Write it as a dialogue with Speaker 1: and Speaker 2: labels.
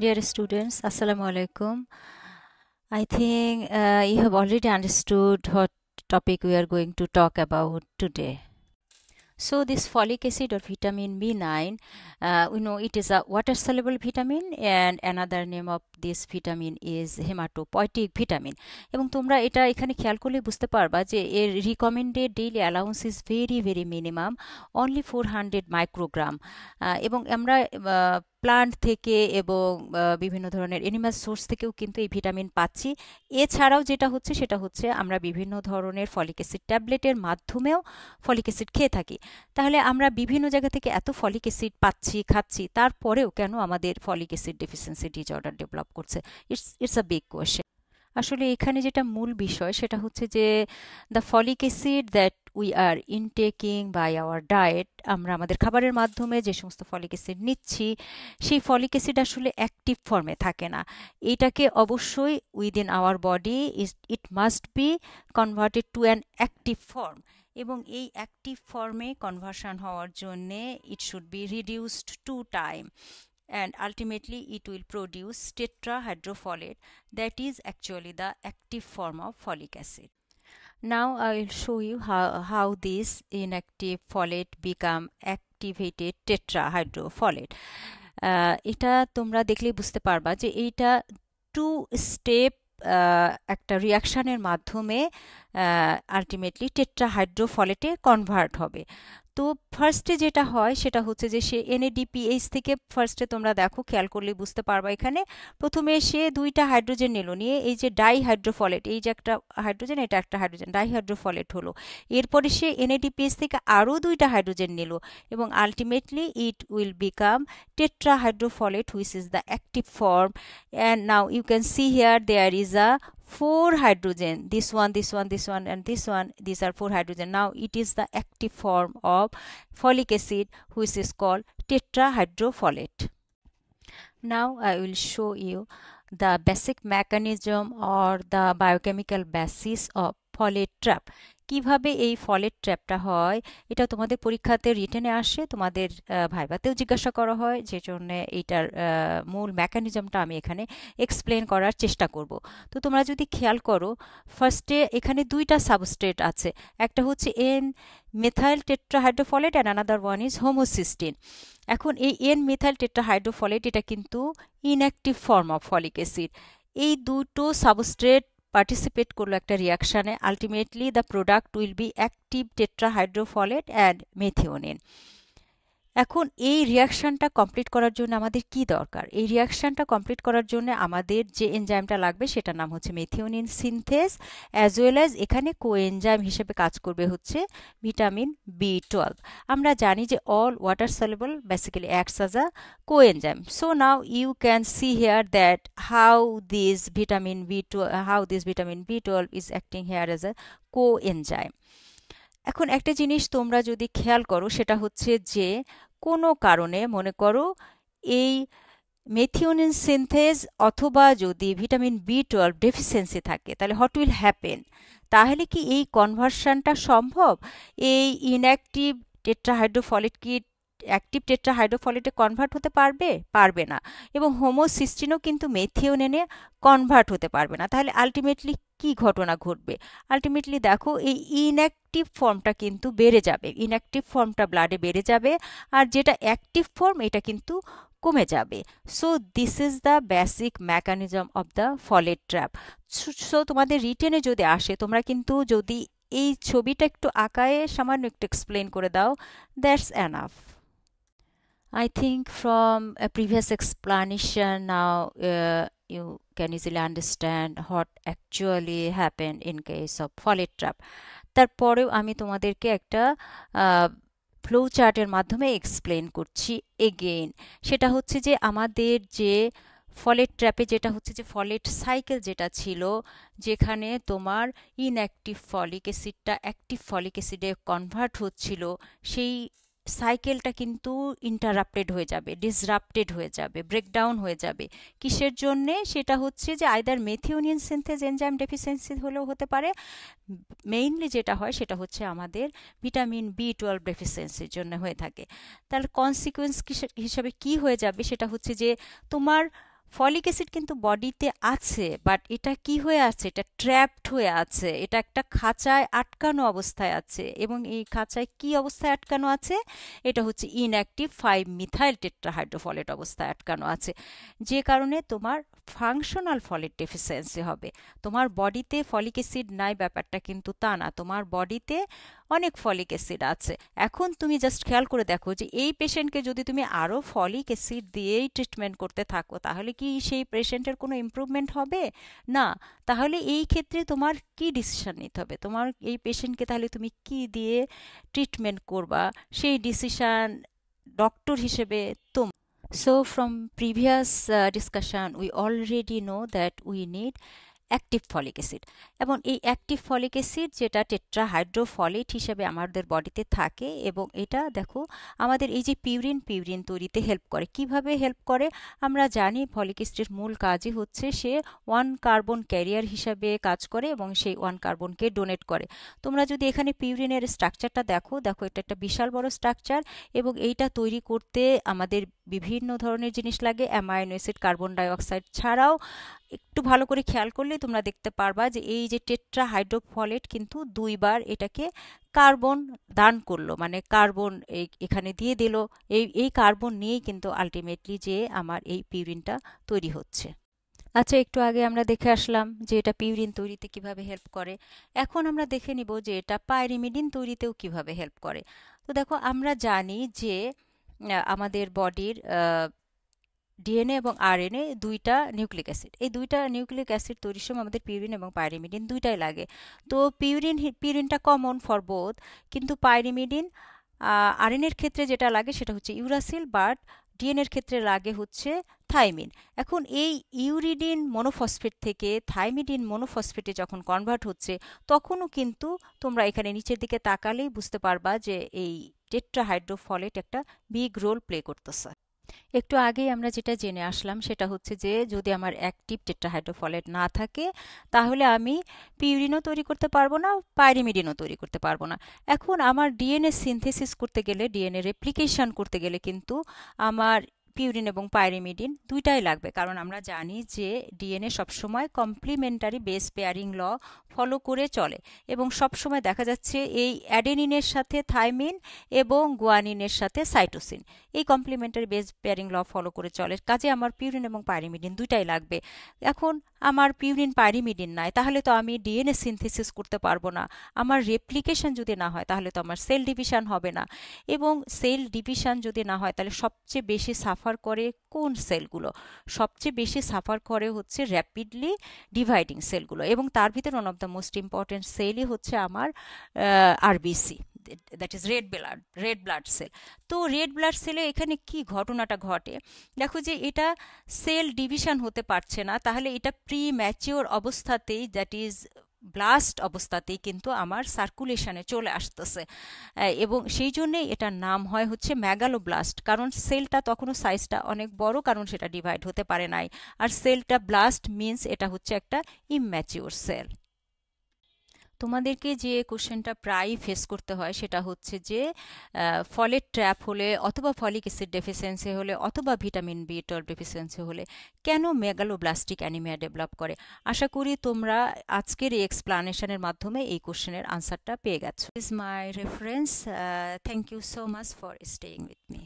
Speaker 1: Dear students, Assalamu alaikum. I think you have already understood what topic we are going to talk about today. So this folic acid or vitamin B9, we know it is a water-soluble vitamin and another name of this vitamin is hematopoietic vitamin. এবং তোমরা এটা এখানে খেয়াল করলে বুঝতে পারবা যে এর recommended daily allowance is very minimum, only 400 microgram. এবং আমরা প্লান্ট থেকে এবং বিভিন্ন ধরনের এনিম্যাল সোর্স থেকেও কিন্তু এই ভিটামিন পাচ্ছি। এছাড়াও যেটা হচ্ছে সেটা হচ্ছে আমরা বিভিন্ন ধরনের ফলিক অ্যাসিড ট্যাবলেটের মাধ্যমেও ফলিক অ্যাসিড খেয়ে থাকি। তাহলে আমরা বিভিন্ন জায়গা থেকে এত ফলিক অ্যাসিড পাচ্ছি, খাচ্ছি, তারপরেও কেন আমাদের folic acid deficiency disorder develop করছে? It's a big question. আসলে এখানে যেটা মূল বিষয় সেটা হচ্ছে যে the folic acid that we are intaking by our diet, আমরা আমাদের খাবারের মাধ্যমে যে সমস্ত ফলিক অ্যাসিড নিচ্ছি সেই ফলিক অ্যাসিড আসলে অ্যাক্টিভ ফর্মে থাকে না। এটাকে অবশ্যই within our body it must be converted to an active form, এবং এই অ্যাক্টিভ ফর্মে কনভার্সন হওয়ার জন্যে it should be reduced to time, and ultimately it will produce tetrahydrofolate, that is actually the active form of folic acid. Now I will show you how this inactive folate become activated tetrahydrofolate. এটা তোমরা দেখলেই বুঝতে পারবা যে এইটা two step একটা রিয়াকশনের মাধ্যমে ultimately টেট্রাহাইড্রোফলেটে convert হবে। তো ফার্স্টে যেটা হয় সেটা হচ্ছে যে সে NADPH থেকে ফার্স্টে তোমরা দেখো খেয়াল করলে বুঝতে পারবা এখানে প্রথমে সে দুইটা হাইড্রোজেন নিল, নিয়ে এই যে ডাইহাইড্রোফলেট, এই যে একটা হাইড্রোজেন এটা একটা হাইড্রোজেন, ডাইহাইড্রোফলেট হলো। এরপরে সে NADPH থেকে আরও দুইটা হাইড্রোজেন নিল এবং ultimately it will become tetrahydrofolate, which is the active form. And now you can see here there is a 4 hydrogen, this one, this one, this one, and this one. These are 4 hydrogen. Now it is the active form of folic acid, which is called tetrahydrofolate. Now I will show you the basic mechanism or the biochemical basis of folate trap. কিভাবে এই folate ট্র্যাপটা হয় এটা তোমাদের পরীক্ষাতে রিটেনে আসে, তোমাদের ভাইভাতেও জিজ্ঞাসা করা হয়, যে জন্য এইটার মূল মেকানিজমটা আমি এখানে এক্সপ্লেন করার চেষ্টা করব। তো তোমরা যদি খেয়াল করো ফার্স্টে এখানে দুইটা সাবস্ট্রেট আছে, একটা হচ্ছে N methyl tetrahydrofolate and another one is homocysteine. এখন এই এন মেথাইল টেট্রাহাইড্রোফলেট এটা কিন্তু inactive form of folic acid. এই দুটো সাবস্ট্রেট পার্টিসিপেট করলো একটা রিয়াকশানে, ultimately the product will be active tetrahydrofolate and methionine. এখন এই রিয়াকশানটা কমপ্লিট করার জন্য আমাদের কি দরকার? এই রিয়াকশানটা কমপ্লিট করার জন্য আমাদের যে এনজাইমটা লাগবে সেটার নাম হচ্ছে methionine synthase, as well as এখানে কোএনজাইম হিসেবে কাজ করবে হচ্ছে ভিটামিন B12। আমরা জানি যে all water soluble basically acts as a coenzyme. So now you can see here that how this vitamin B12 is acting here as a coenzyme. এখন একটা জিনিস তোমরা যদি খেয়াল করো সেটা হচ্ছে যে কোনো কারণে মনে করো এই মেথিওনিন সিনথেজ অথবা যদি ভিটামিন B12 ডেফিসিয়েন্সি থাকে তাহলে হোয়াট উইল হ্যাপেন? তাহলে কি এই কনভার্সনটা সম্ভব? এই ইনঅ্যাক্টিভ টেট্রাহাইড্রোফলেট কি অ্যাক্টিভ টেট্রাহাইড্রোফলেটে কনভার্ট হতে পারবে? পারবে না। এবং হোমোসিস্টিনও কিন্তু মেথিওনিনে কনভার্ট হতে পারবে না। তাহলে আলটিমেটলি কি ঘটনা ঘটবে? আলটিমেটলি দেখো এই ইনঅ্যাক্টিভ ফর্মটা কিন্তু বেড়ে যাবে, ইনঅ্যাক্টিভ ফর্মটা ব্লাডে বেড়ে যাবে, আর যেটা অ্যাক্টিভ ফর্ম এটা কিন্তু কমে যাবে। So this is the basic mechanism of the folate trap. So তোমাদের রিটেনে যদি আসে তোমরা কিন্তু যদি এই ছবিটা একটু আঁকায়ে সামান্য একটু এক্সপ্লেন করে দাও, that's enough. I think from a previous explanation now you can easily understand what actually happened in case of folate trap. তারপরেও আমি তোমাদেরকে একটা ফ্লো চার্টের মাধ্যমে এক্সপ্লেন করছি এগেইন। সেটা হচ্ছে যে আমাদের যে ফলেট ট্র্যাপে যেটা হচ্ছে যে ফলেট সাইকেল যেটা ছিল, যেখানে তোমার ইনঅ্যাক্টিভ ফলিক অ্যাসিডটা অ্যাক্টিভ ফলিক অ্যাসিডে কনভার্ট হচ্ছিল, সেই সাইকেলটা কিন্তু ইন্টারাপ্টেড হয়ে যাবে, ডিসরাপ্টেড হয়ে যাবে, ব্রেকডাউন হয়ে যাবে। কিসের জন্যে? সেটা হচ্ছে যে আইদার মেথিওনিন সিনথেজ এনজাইম ডেফিসিয়েন্সি হলেও হতে পারে, মেইনলি যেটা হয় সেটা হচ্ছে আমাদের ভিটামিন B12 ডেফিসিয়েন্সির জন্য হয়ে থাকে। তার কনসিকুয়েন্স হিসাবে কি হয়ে যাবে সেটা হচ্ছে যে তোমার ফলিক অ্যাসিড কিন্তু বডিতে আছে, বাট এটা কি হয়ে আছে? এটা ট্র্যাপড হয়ে আছে, এটা একটা খাঁচায় আটকানো অবস্থায় আছে। এবং এই খাঁচায় কি অবস্থায় আটকানো আছে? এটা হচ্ছে ইনঅ্যাক্টিভ 5-মিথাইল টেট্রাহাইড্রোফলেট অবস্থায় আটকানো আছে, যে কারণে তোমার ফাংশনাল ফলেট ডেফিসিয়েন্সি হবে। তোমার বডিতে ফলিক অ্যাসিড নাই ব্যাপারটা কিন্তু তা না, তোমার বডিতে অনেক ফলিক অ্যাসিড আছে। এখন তুমি জাস্ট খেয়াল করে দেখো যে এই পেশেন্টকে যদি তুমি আরও ফলিক অ্যাসিড দিয়েই ট্রিটমেন্ট করতে থাকো, তাহলে কি সেই পেশেন্টের কোনো ইমপ্রুভমেন্ট হবে? না। তাহলে এই ক্ষেত্রে তোমার কি ডিসিশন নিতে হবে? তোমার এই পেশেন্টকে তাহলে তুমি কি দিয়ে ট্রিটমেন্ট করবা, সেই ডিসিশন ডক্টর হিসেবে তোম। So from previous discussion we already know that we need active folic acid, এবং এই অ্যাক্টিভ ফলিক অ্যাসিড যেটা টেট্রাহাইড্রোফলেট হিসেবে আমাদের বডিতে থাকে, এবং এটা দেখো আমাদের এই যে পিউরিন তৈরিতে হেল্প করে। কিভাবে হেল্প করে? আমরা জানি ফলিক অ্যাসিডের মূল কাজই হচ্ছে সে 1 কার্বন ক্যারিয়ার হিসাবে কাজ করে এবং সেই 1 কার্বনকে ডোনেট করে। তোমরা যদি এখানে পিউরিনের স্ট্রাকচারটা দেখো, এটা একটা বিশাল বড় স্ট্রাকচার, এবং এইটা তৈরি করতে আমাদের বিভিন্ন ধরনের জিনিস লাগে, অ্যামাইনো অ্যাসিড, কার্বন ডাইঅক্সাইড ছাড়াও একটু ভালো করে খেয়াল করলে তোমরা দেখতে পারবা যে এই যে টেট্রাহাইড্রোফলেট কিন্তু 2বার এটাকে কার্বন দান করলো, মানে কার্বন এখানে দিয়ে দিল। এই কার্বন নিয়েই কিন্তু আলটিমেটলি যে আমার এই পিউরিনটা তৈরি হচ্ছে। আচ্ছা, একটু আগে আমরা দেখে আসলাম যে এটা পিউরিন তৈরিতে কিভাবে হেল্প করে। এখন আমরা দেখে নিব যে এটা পাইরিমিডিন তৈরিতেও কিভাবে হেল্প করে। তো দেখো, আমরা জানি যে আমাদের বডির ডিএনএ এবং আরএনএ দুইটা নিউক্লিক অ্যাসিড, এই দুইটা নিউক্লিক অ্যাসিড তৈরির সময় আমাদের পিউরিন এবং পাইরিমিডিন দুইটাই লাগে। তো পিউরিনটা কমন ফর বোথ, কিন্তু পাইরিমিডিন আরএনএর ক্ষেত্রে যেটা লাগে সেটা হচ্ছে ইউরাসিল, বাট ডিএনএর ক্ষেত্রে লাগে হচ্ছে থাইমিন। এখন এই ইউরিডিন মনোফসফেট থেকে থাইমিডিন মনোফসফেটে যখন কনভার্ট হচ্ছে, তখনও কিন্তু তোমরা এখানে নিচের দিকে তাকালেই বুঝতে পারবা যে এই টেট্রাহাইড্রোফলেট একটা বিগ রোল প্লে করতেছে। একটু আগেই আমরা যেটা জেনে আসলাম সেটা হচ্ছে যে যদি আমার অ্যাক্টিভ টেট্রাহাইড্রোফলেট না থাকে, তাহলে আমি পিউরিনও তৈরি করতে পারবো না, পাইরিমিডিনও তৈরি করতে পারবো না। এখন আমার ডিএনএ সিনথেসিস করতে গেলে, ডিএনএ রেপ্লিকেশন করতে গেলে কিন্তু আমার পিউরিন এবং পাইরিমিডিন দুইটাই লাগবে, কারণ আমরা জানি যে ডিএনএ সবসময় complementary base pairing law follow করে চলে, এবং সবসময় দেখা যাচ্ছে এই অ্যাডেনিনের সাথে থাইমিন এবং গুয়ানিনের সাথে সাইটোসিন এই complementary base pairing law follow করে চলে। কাজে আমার পিউরিন এবং পাইরিমিডিন দুইটাই লাগবে। এখন আমার পিউরিন পাইরিমিডিন নাই, তাহলে তো আমি ডিএনএ সিনথেসিস করতে পারবো না। আমার রেপ্লিকেশন যদি না হয় তাহলে তো আমার সেল ডিভিশন হবে না, এবং সেল ডিভিশন যদি না হয় তাহলে সবচেয়ে বেশি সাফার করে কোন সেলগুলো? সবচেয়ে বেশি সাফার করে হচ্ছে র্যাপিডলি ডিভাইডিং সেলগুলো, এবং তার ভিতরে one of the most important সেলই হচ্ছে আমার RBC, that is red blood cell. তো রেড ব্লাড সেলে এখানে কি ঘটনাটা ঘটে? দেখো যে এটা সেল ডিভিশন হতে পারছে না, তাহলে এটা প্রি ম্যাচিওর অবস্থাতেই, দ্যাট ইজ ব্লাস্ট অবস্থাতেই কিন্তু আমার সার্কুলেশনে চলে আসতেছে, এবং সেই জন্যেই এটার নাম হয় হচ্ছে ম্যাগালোব্লাস্ট, কারণ সেলটা তখনও সাইজটা অনেক বড়, কারণ সেটা ডিভাইড হতে পারে নাই। আর সেলটা ব্লাস্ট মিনস এটা হচ্ছে একটা ইম্যাচিওর সেল। তোমাদেরকে যে কোশ্চেনটা প্রায় ফেস করতে হয় সেটা হচ্ছে যে ফলেট ট্র্যাপ হলে, অথবা ফলিক অ্যাসিড ডেফিসিয়েন্সি হলে, অথবা ভিটামিন B12 ডেফিসিয়েন্সি হলে কেন মেগালোব্লাস্টিক অ্যানিমিয়া ডেভেলপ করে। আশা করি তোমরা আজকের এই এক্সপ্লানেশনের মাধ্যমে এই কোশ্চেনের আনসারটা পেয়ে গেছো। Is my reference. Thank you so much for staying with me.